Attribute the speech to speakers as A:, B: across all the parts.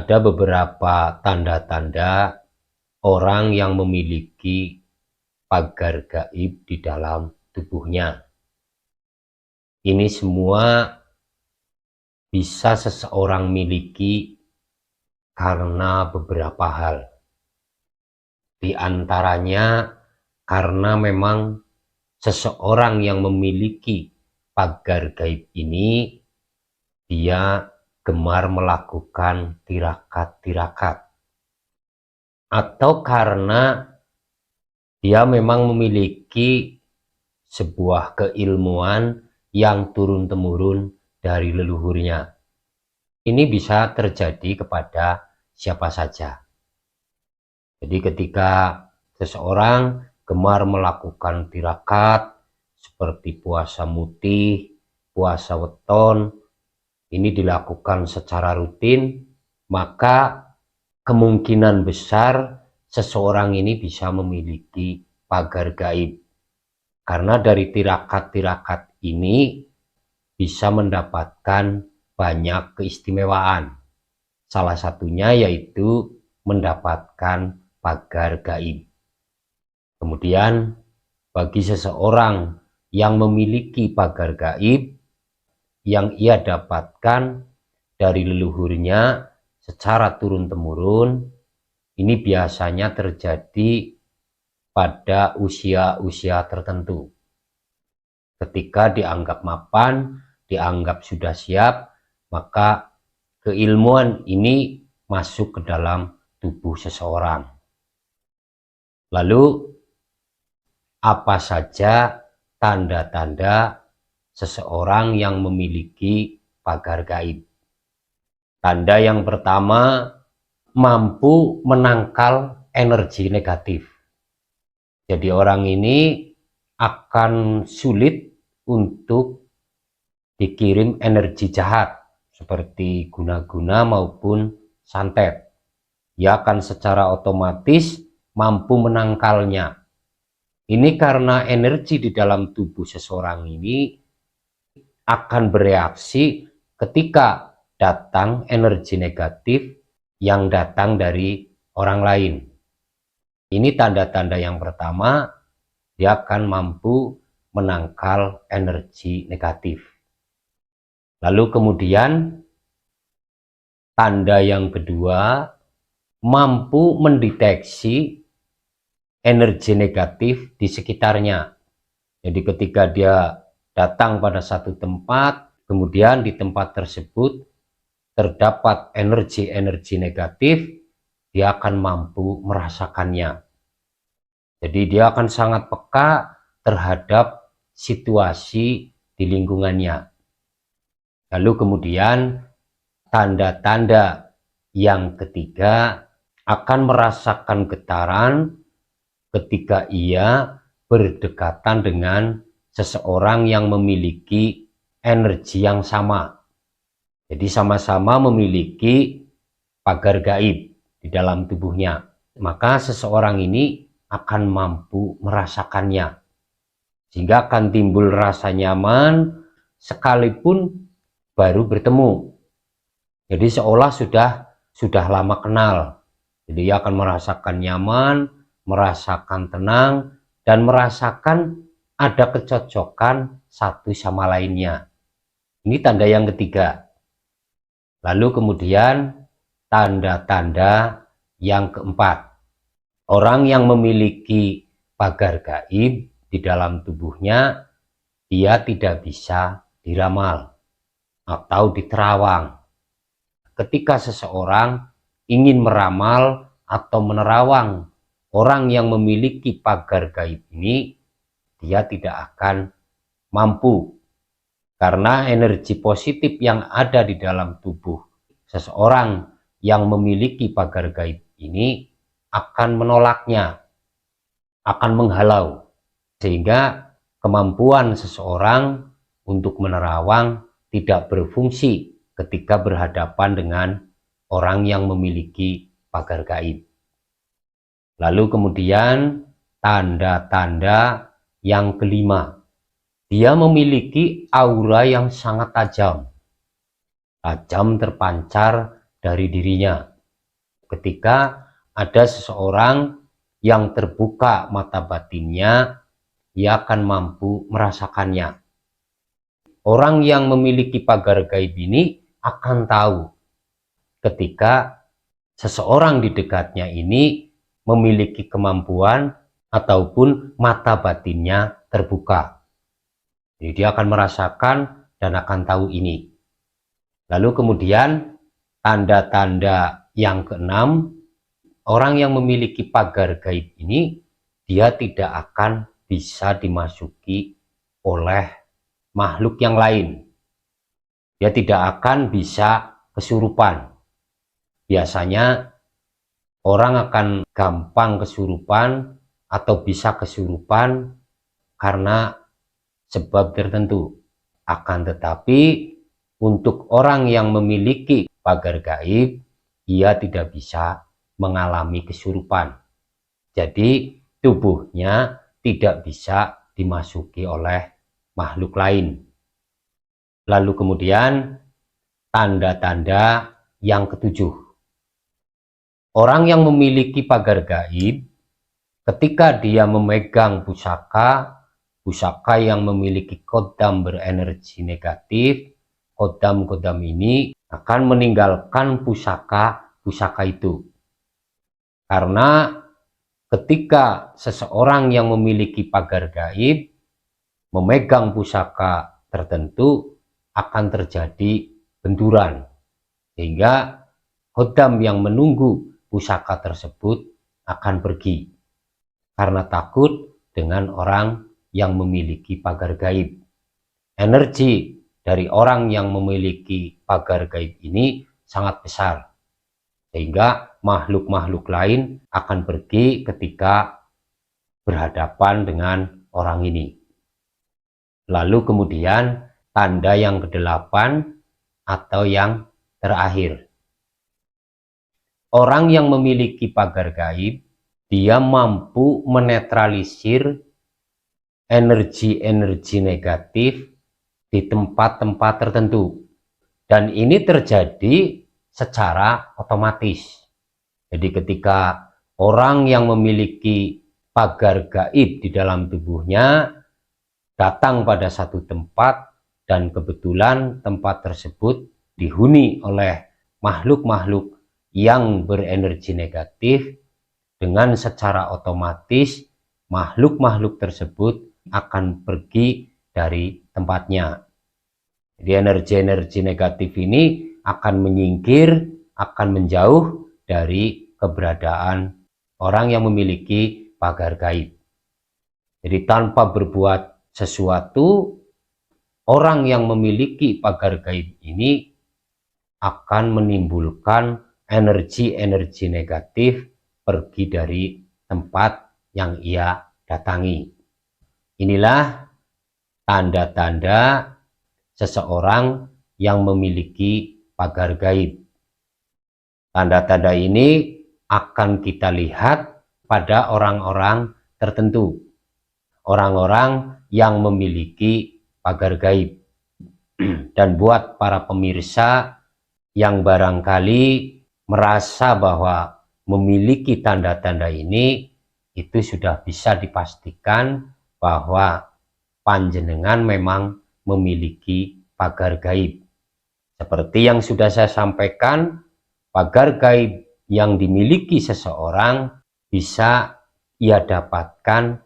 A: ada beberapa tanda-tanda orang yang memiliki pagar gaib di dalam tubuhnya. Ini semua bisa seseorang miliki karena beberapa hal. Di antaranya karena memang seseorang yang memiliki pagar gaib ini, dia gemar melakukan tirakat-tirakat. Atau karena dia memang memiliki sebuah keilmuan yang turun-temurun dari leluhurnya. Ini bisa terjadi kepada siapa saja. Jadi ketika seseorang gemar melakukan tirakat seperti puasa mutih, puasa weton, ini dilakukan secara rutin, maka kemungkinan besar seseorang ini bisa memiliki pagar gaib. Karena dari tirakat-tirakat ini bisa mendapatkan banyak keistimewaan. Salah satunya yaitu mendapatkan pagar gaib. Kemudian bagi seseorang yang memiliki pagar gaib yang ia dapatkan dari leluhurnya secara turun-temurun, ini biasanya terjadi pada usia-usia tertentu. Ketika dianggap mapan, dianggap sudah siap, maka keilmuan ini masuk ke dalam tubuh seseorang. Lalu, apa saja tanda-tanda seseorang yang memiliki pagar gaib? Tanda yang pertama, mampu menangkal energi negatif. Jadi orang ini akan sulit untuk dikirim energi jahat seperti guna-guna maupun santet. Dia akan secara otomatis mampu menangkalnya. Ini karena energi di dalam tubuh seseorang ini akan bereaksi ketika datang energi negatif yang datang dari orang lain. Ini tanda-tanda yang pertama, dia akan mampu menangkal energi negatif. Lalu kemudian tanda yang kedua, mampu mendeteksi energi negatif di sekitarnya. Jadi ketika dia datang pada satu tempat, kemudian di tempat tersebut terdapat energi-energi negatif, dia akan mampu merasakannya. Jadi dia akan sangat peka terhadap situasi di lingkungannya. Lalu kemudian tanda-tanda yang ketiga, akan merasakan getaran ketika ia berdekatan dengan seseorang yang memiliki energi yang sama. Jadi sama-sama memiliki pagar gaib di dalam tubuhnya. Maka seseorang ini akan mampu merasakannya. Sehingga akan timbul rasa nyaman sekalipun baru bertemu. Jadi seolah sudah lama kenal. Jadi ia akan merasakan nyaman, merasakan tenang, dan merasakan ada kecocokan satu sama lainnya. Ini tanda yang ketiga. Lalu kemudian tanda-tanda yang keempat. Orang yang memiliki pagar gaib di dalam tubuhnya, dia tidak bisa diramal atau diterawang. Ketika seseorang ingin meramal atau menerawang orang yang memiliki pagar gaib ini, dia tidak akan mampu. Karena energi positif yang ada di dalam tubuh seseorang yang memiliki pagar gaib ini akan menolaknya, akan menghalau. Sehingga kemampuan seseorang untuk menerawang tidak berfungsi ketika berhadapan dengan orang yang memiliki pagar gaib. Lalu kemudian tanda-tanda yang kelima. Dia memiliki aura yang sangat tajam. Tajam terpancar dari dirinya. Ketika ada seseorang yang terbuka mata batinnya, ia akan mampu merasakannya. Orang yang memiliki pagar gaib ini akan tahu ketika seseorang di dekatnya ini memiliki kemampuan ataupun mata batinnya terbuka. Jadi dia akan merasakan dan akan tahu ini. Lalu kemudian tanda-tanda yang keenam, orang yang memiliki pagar gaib ini, dia tidak akan bisa dimasuki oleh makhluk yang lain. Dia tidak akan bisa kesurupan. Biasanya orang akan gampang kesurupan atau bisa kesurupan karena sebab tertentu. Akan tetapi untuk orang yang memiliki pagar gaib, ia tidak bisa mengalami kesurupan. Jadi tubuhnya tidak bisa dimasuki oleh makhluk lain. Lalu kemudian tanda-tanda yang ketujuh. Orang yang memiliki pagar gaib, ketika dia memegang pusaka yang memiliki kodam berenergi negatif, kodam-kodam ini akan meninggalkan pusaka itu. Karena ketika seseorang yang memiliki pagar gaib memegang pusaka tertentu, akan terjadi benturan, sehingga kodam yang menunggu pusaka tersebut akan pergi karena takut dengan orang yang memiliki pagar gaib. Energi dari orang yang memiliki pagar gaib ini sangat besar, sehingga makhluk-makhluk lain akan pergi ketika berhadapan dengan orang ini. Lalu kemudian tanda yang kedelapan atau yang terakhir. Orang yang memiliki pagar gaib, dia mampu menetralisir energi-energi negatif di tempat-tempat tertentu. Dan ini terjadi secara otomatis. Jadi ketika orang yang memiliki pagar gaib di dalam tubuhnya datang pada satu tempat dan kebetulan tempat tersebut dihuni oleh makhluk-makhluk yang berenergi negatif, dengan secara otomatis makhluk-makhluk tersebut akan pergi dari tempatnya. Jadi energi-energi negatif ini akan menyingkir, akan menjauh dari keberadaan orang yang memiliki pagar gaib. Jadi tanpa berbuat sesuatu, orang yang memiliki pagar gaib ini akan menimbulkan energi-energi negatif pergi dari tempat yang ia datangi. Inilah tanda-tanda seseorang yang memiliki pagar gaib. Tanda-tanda ini akan kita lihat pada orang-orang tertentu, orang-orang yang memiliki pagar gaib. Dan buat para pemirsa yang barangkali merasa bahwa memiliki tanda-tanda ini, itu sudah bisa dipastikan bahwa panjenengan memang memiliki pagar gaib. Seperti yang sudah saya sampaikan, pagar gaib yang dimiliki seseorang bisa ia dapatkan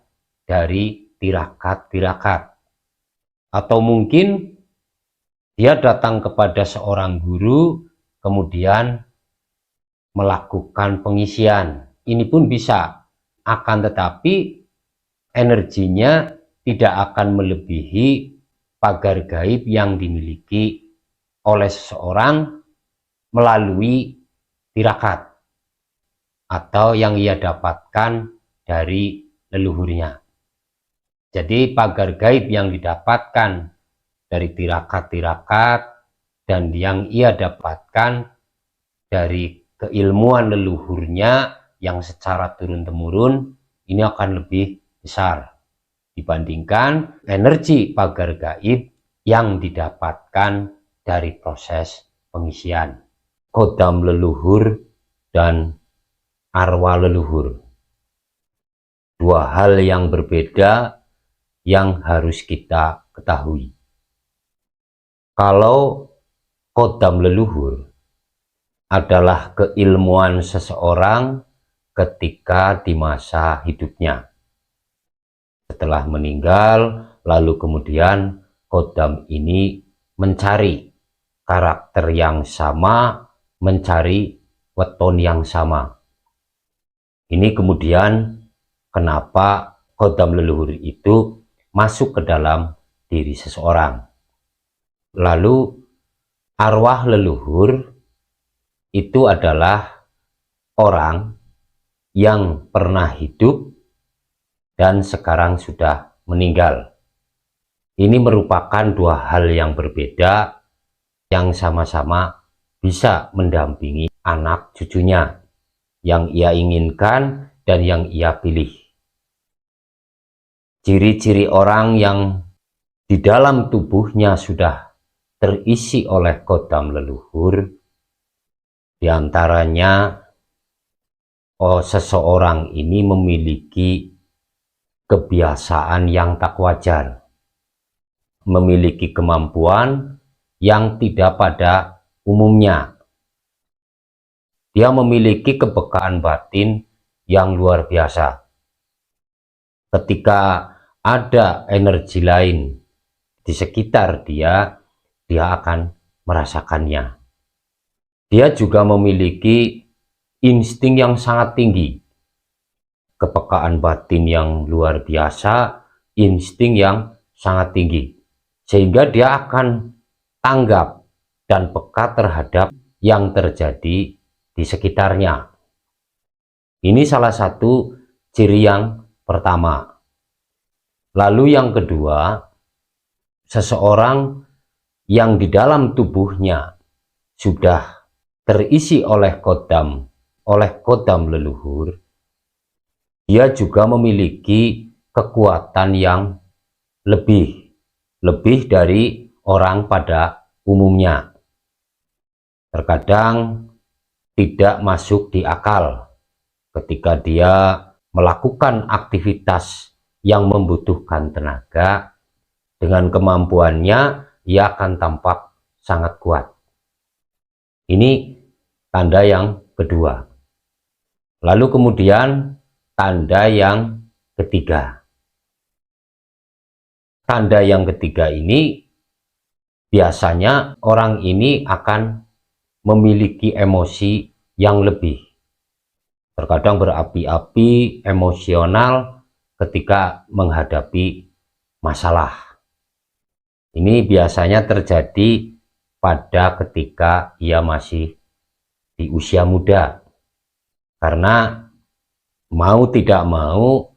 A: dari tirakat-tirakat. Atau mungkin dia datang kepada seorang guru, kemudian melakukan pengisian. Ini pun bisa, akan tetapi energinya tidak akan melebihi pagar gaib yang dimiliki oleh seseorang melalui tirakat atau yang ia dapatkan dari leluhurnya. Jadi pagar gaib yang didapatkan dari tirakat-tirakat dan yang ia dapatkan dari keilmuan leluhurnya yang secara turun-temurun, ini akan lebih besar dibandingkan energi pagar gaib yang didapatkan dari proses pengisian. Kodam leluhur dan arwah leluhur. Dua hal yang berbeda yang harus kita ketahui. Kalau kodam leluhur adalah keilmuan seseorang ketika di masa hidupnya. Setelah meninggal, lalu kemudian kodam ini mencari karakter yang sama, mencari weton yang sama. Ini kemudian kenapa kodam leluhur itu masuk ke dalam diri seseorang. Lalu arwah leluhur itu adalah orang yang pernah hidup dan sekarang sudah meninggal. Ini merupakan dua hal yang berbeda yang sama-sama bisa mendampingi anak cucunya yang ia inginkan dan yang ia pilih. Ciri-ciri orang yang di dalam tubuhnya sudah terisi oleh kodam leluhur, diantaranya seseorang ini memiliki kebiasaan yang tak wajar, memiliki kemampuan yang tidak pada umumnya. Dia memiliki kepekaan batin yang luar biasa. Ketika ada energi lain di sekitar dia, dia akan merasakannya. Dia juga memiliki insting yang sangat tinggi, kepekaan batin yang luar biasa, insting yang sangat tinggi, sehingga dia akan tanggap dan peka terhadap yang terjadi di sekitarnya. Ini salah satu ciri yang pertama. Lalu yang kedua, seseorang yang di dalam tubuhnya sudah terisi oleh kodam leluhur, dia juga memiliki kekuatan yang lebih dari orang pada umumnya. Terkadang tidak masuk di akal ketika dia melakukan aktivitas yang membutuhkan tenaga. Dengan kemampuannya ia akan tampak sangat kuat. Ini tanda yang kedua. Lalu kemudian tanda yang ketiga. Tanda yang ketiga ini biasanya orang ini akan memiliki emosi yang lebih. Terkadang berapi-api, emosional ketika menghadapi masalah. Ini biasanya terjadi pada ketika ia masih di usia muda. Karena mau tidak mau,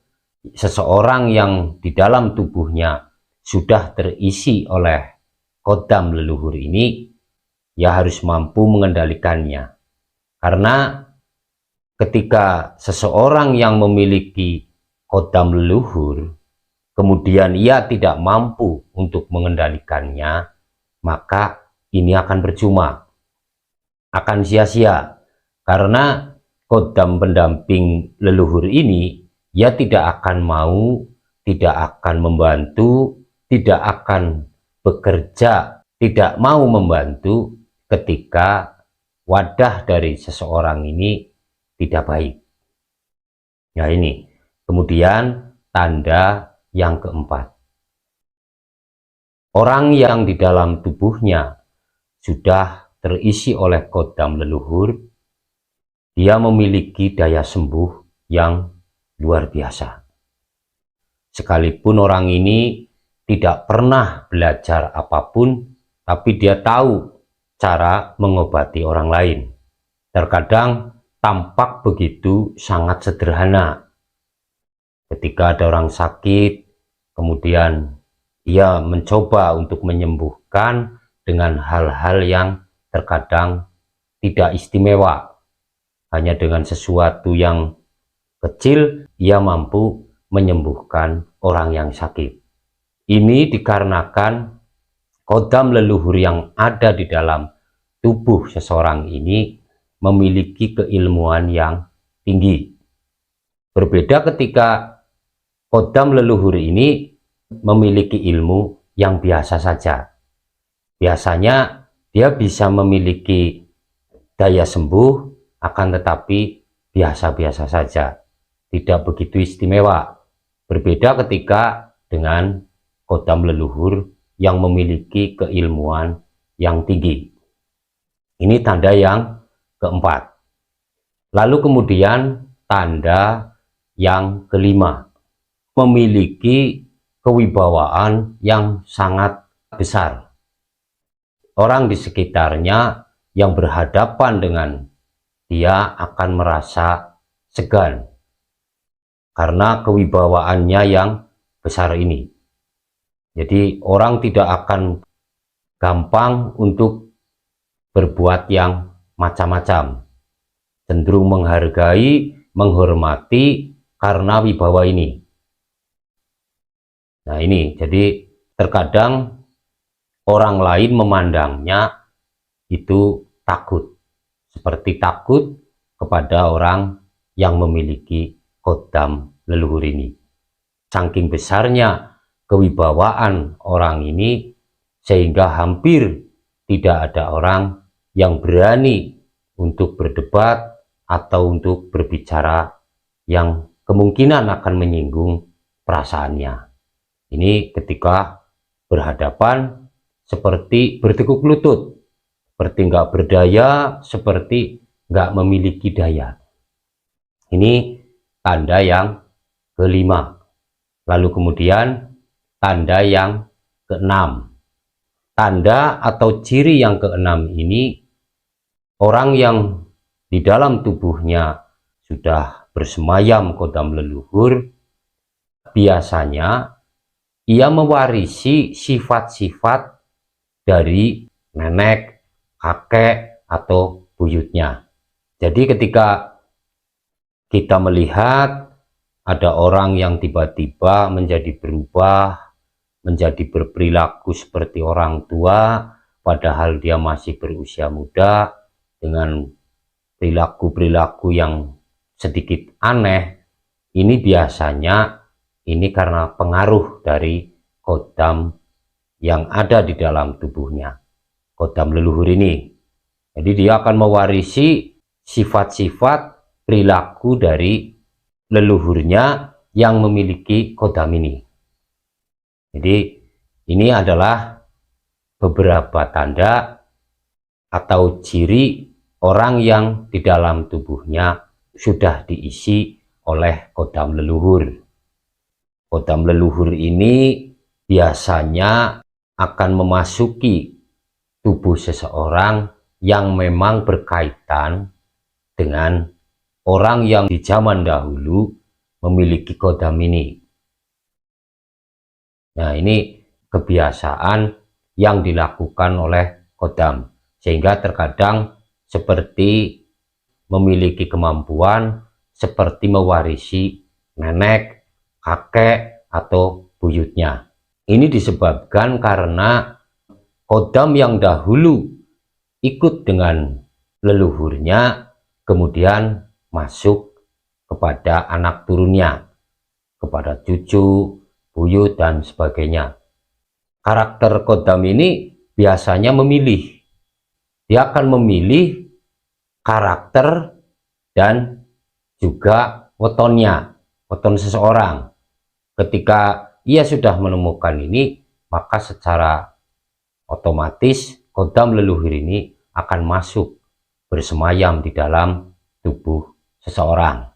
A: seseorang yang di dalam tubuhnya sudah terisi oleh kodam leluhur ini, ya harus mampu mengendalikannya. Karena ketika seseorang yang memiliki kodam leluhur, kemudian ia tidak mampu untuk mengendalikannya, maka ini akan percuma, akan sia-sia. Karena kodam pendamping leluhur ini, ia tidak akan mau, tidak akan membantu, tidak akan bekerja, tidak mau membantu ketika wadah dari seseorang ini tidak baik. Ya, ini kemudian tanda yang keempat. Orang yang di dalam tubuhnya sudah terisi oleh kodam leluhur, dia memiliki daya sembuh yang luar biasa. Sekalipun orang ini tidak pernah belajar apapun, tapi dia tahu cara mengobati orang lain. Terkadang tampak begitu sangat sederhana. Ketika ada orang sakit, kemudian ia mencoba untuk menyembuhkan dengan hal-hal yang terkadang tidak istimewa. Hanya dengan sesuatu yang kecil, ia mampu menyembuhkan orang yang sakit. Ini dikarenakan kodam leluhur yang ada di dalam tubuh seseorang ini memiliki keilmuan yang tinggi. Berbeda ketika kodam leluhur ini memiliki ilmu yang biasa saja. Biasanya dia bisa memiliki daya sembuh, akan tetapi biasa-biasa saja, tidak begitu istimewa. Berbeda ketika dengan kodam leluhur yang memiliki keilmuan yang tinggi. Ini tanda yang keempat. Lalu kemudian tanda yang kelima, memiliki kewibawaan yang sangat besar. Orang di sekitarnya yang berhadapan dengan dia akan merasa segan karena kewibawaannya yang besar ini. Jadi orang tidak akan gampang untuk berbuat yang macam-macam, cenderung menghargai, menghormati karena wibawa ini. Nah ini, jadi terkadang orang lain memandangnya itu takut, seperti takut kepada orang yang memiliki kodam leluhur ini. Saking besarnya kewibawaan orang ini, sehingga hampir tidak ada orang yang berani untuk berdebat atau untuk berbicara yang kemungkinan akan menyinggung perasaannya. Ini ketika berhadapan seperti bertekuk lutut, seperti nggak berdaya, seperti nggak memiliki daya. Ini tanda yang kelima. Lalu kemudian tanda yang keenam. Tanda atau ciri yang keenam ini, orang yang di dalam tubuhnya sudah bersemayam kodam leluhur, biasanya ia mewarisi sifat-sifat dari nenek, kakek, atau buyutnya. Jadi ketika kita melihat ada orang yang tiba-tiba menjadi berubah, menjadi berperilaku seperti orang tua, padahal dia masih berusia muda, dengan perilaku-perilaku yang sedikit aneh, ini biasanya ini karena pengaruh dari kodam yang ada di dalam tubuhnya, kodam leluhur ini. Jadi dia akan mewarisi sifat-sifat perilaku dari leluhurnya yang memiliki kodam ini. Jadi ini adalah beberapa tanda atau ciri orang yang di dalam tubuhnya sudah diisi oleh kodam leluhur. Kodam leluhur ini biasanya akan memasuki tubuh seseorang yang memang berkaitan dengan orang yang di zaman dahulu memiliki kodam ini. Nah, ini kebiasaan yang dilakukan oleh kodam, sehingga terkadang seperti memiliki kemampuan seperti mewarisi nenek, kakek, atau buyutnya. Ini disebabkan karena kodam yang dahulu ikut dengan leluhurnya kemudian masuk kepada anak turunnya, kepada cucu, buyut, dan sebagainya. Karakter kodam ini biasanya memilih. Dia akan memilih karakter dan juga wetonnya, weton seseorang. Ketika ia sudah menemukan ini, maka secara otomatis kodam leluhur ini akan masuk bersemayam di dalam tubuh seseorang.